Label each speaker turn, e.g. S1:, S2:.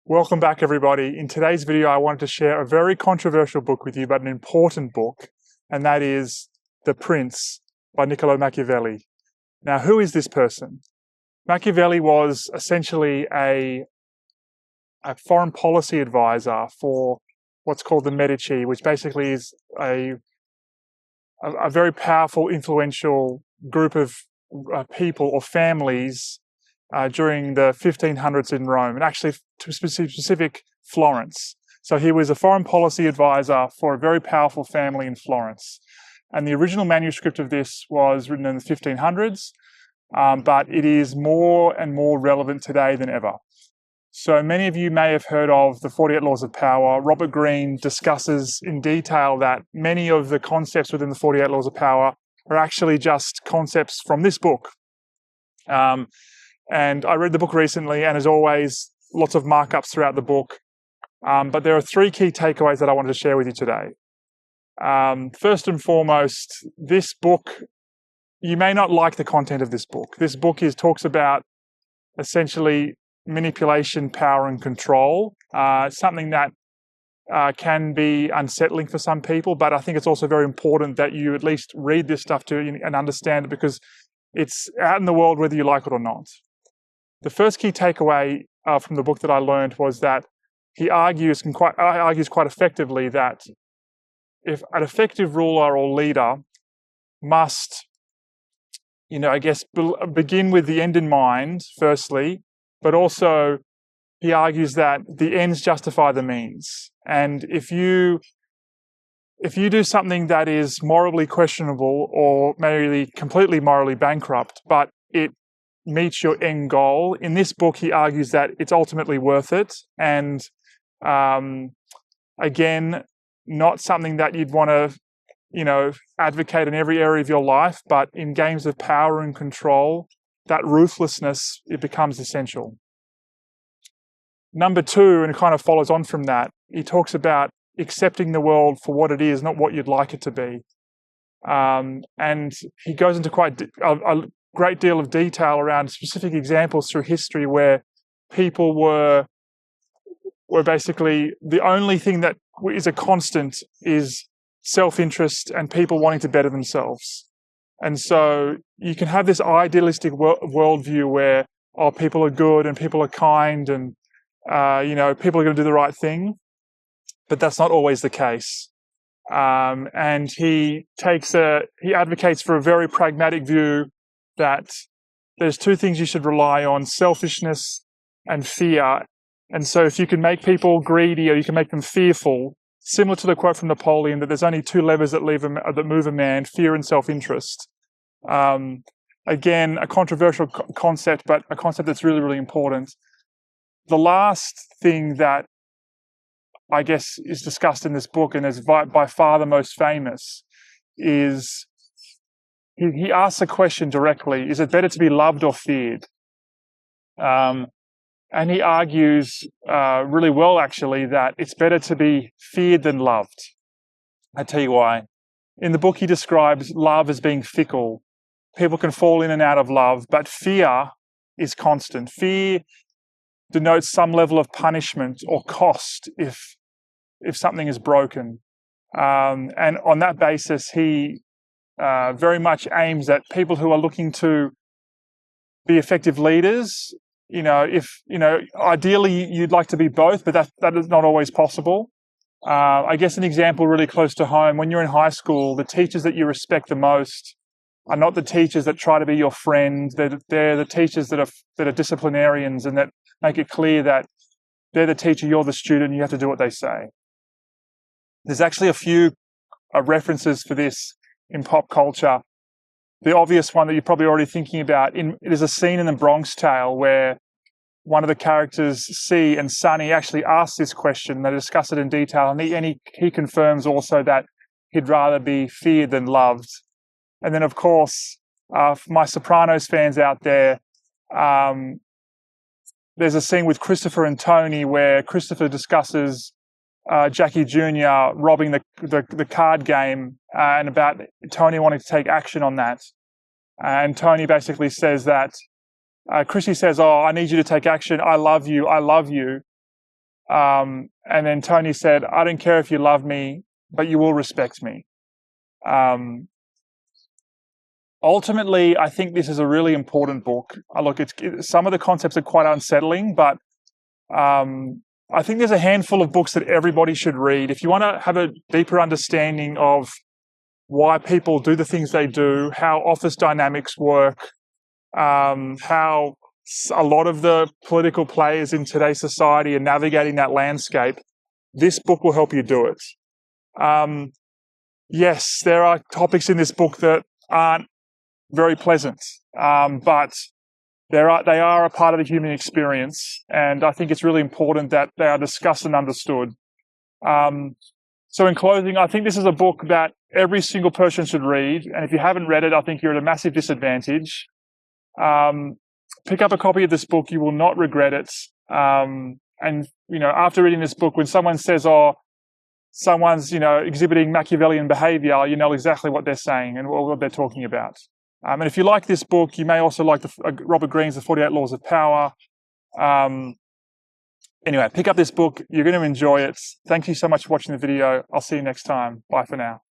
S1: Welcome back, everybody. In today's video, I wanted to share a very controversial book with you, but an important book, and that is The Prince by Niccolo Machiavelli. Now, who is this person? Machiavelli was essentially a foreign policy advisor for what's called the Medici, which basically is a very powerful, influential group of people or families during the 1500s in Rome, and actually to specific Florence. So he was a foreign policy advisor for a very powerful family in Florence. And the original manuscript of this was written in the 1500s, but it is more and more relevant today than ever. So many of you may have heard of the 48 Laws of Power. Robert Greene discusses in detail that many of the concepts within the 48 Laws of Power are actually just concepts from this book. And I read the book recently, and as always, lots of markups throughout the book. But there are three key takeaways that I wanted to share with you today. First and foremost, this book, you may not like the content of this book. This book talks about essentially manipulation, power, and control. Something that can be unsettling for some people, but I think it's also very important that you at least read this stuff and understand it, because it's out in the world whether you like it or not. The first key takeaway from the book that I learned was that he argues quite effectively that if an effective ruler or leader must, begin with the end in mind, firstly, but also he argues that the ends justify the means. And if you do something that is morally questionable or maybe completely morally bankrupt, but it meets your end goal, in this book he argues that it's ultimately worth it. And again, not something that you'd want to advocate in every area of your life, but in games of power and control, that ruthlessness, it becomes essential. Number two, and it kind of follows on from that, he talks about accepting the world for what it is, not what you'd like it to be. And he goes into quite a great deal of detail around specific examples through history where people were basically, the only thing that is a constant is self-interest and people wanting to better themselves. And so you can have this idealistic worldview where, people are good and people are kind and, people are going to do the right thing. But that's not always the case. And he advocates for a very pragmatic view that there's two things you should rely on: selfishness and fear. And so if you can make people greedy or you can make them fearful, similar to the quote from Napoleon that there's only two levers that move a man: fear and self-interest. Again, a controversial concept, but a concept that's really, really important. The last thing that I guess is discussed in this book, and is by far the most famous, is he asks a question directly: is it better to be loved or feared? And he argues really well, actually, that it's better to be feared than loved. I'll tell you why. In the book, he describes love as being fickle. People can fall in and out of love, but fear is constant. Fear denotes some level of punishment or cost if something is broken. And on that basis, he very much aims at people who are looking to be effective leaders. Ideally you'd like to be both, but that is not always possible. I guess an example really close to home: when you're in high school, the teachers that you respect the most are not the teachers that try to be your friend. They're the teachers that are disciplinarians and that make it clear that they're the teacher, you're the student, and you have to do what they say. There's actually a few references for this in pop culture. The obvious one that you're probably already thinking about, there's a scene in The Bronx Tale where one of the characters, C, and Sonny, actually ask this question. They discuss it in detail, and he confirms also that he'd rather be feared than loved. And then, of course, for my Sopranos fans out there, there's a scene with Christopher and Tony where Christopher discusses Jackie Jr. robbing the card game and about Tony wanting to take action on that. And Tony basically says that Chrissy says, "Oh, I need you to take action. I love you. And then Tony said, I don't care if you love me, but you will respect me. Ultimately, I think this is a really important book. Look, some of the concepts are quite unsettling, but I think there's a handful of books that everybody should read. If you want to have a deeper understanding of why people do the things they do, how office dynamics work, how a lot of the political players in today's society are navigating that landscape, this book will help you do it. Yes, there are topics in this book that aren't very pleasant, but they are a part of the human experience, and I think it's really important that they are discussed and understood. So in closing, I think this is a book that every single person should read, and if you haven't read it, I think you're at a massive disadvantage. Pick up a copy of this book; you will not regret it. And after reading this book, when someone says, "Oh, someone's exhibiting Machiavellian behaviour," you know exactly what they're saying and what they're talking about. And if you like this book, you may also like Robert Greene's The 48 Laws of Power. Anyway, pick up this book. You're going to enjoy it. Thank you so much for watching the video. I'll see you next time. Bye for now.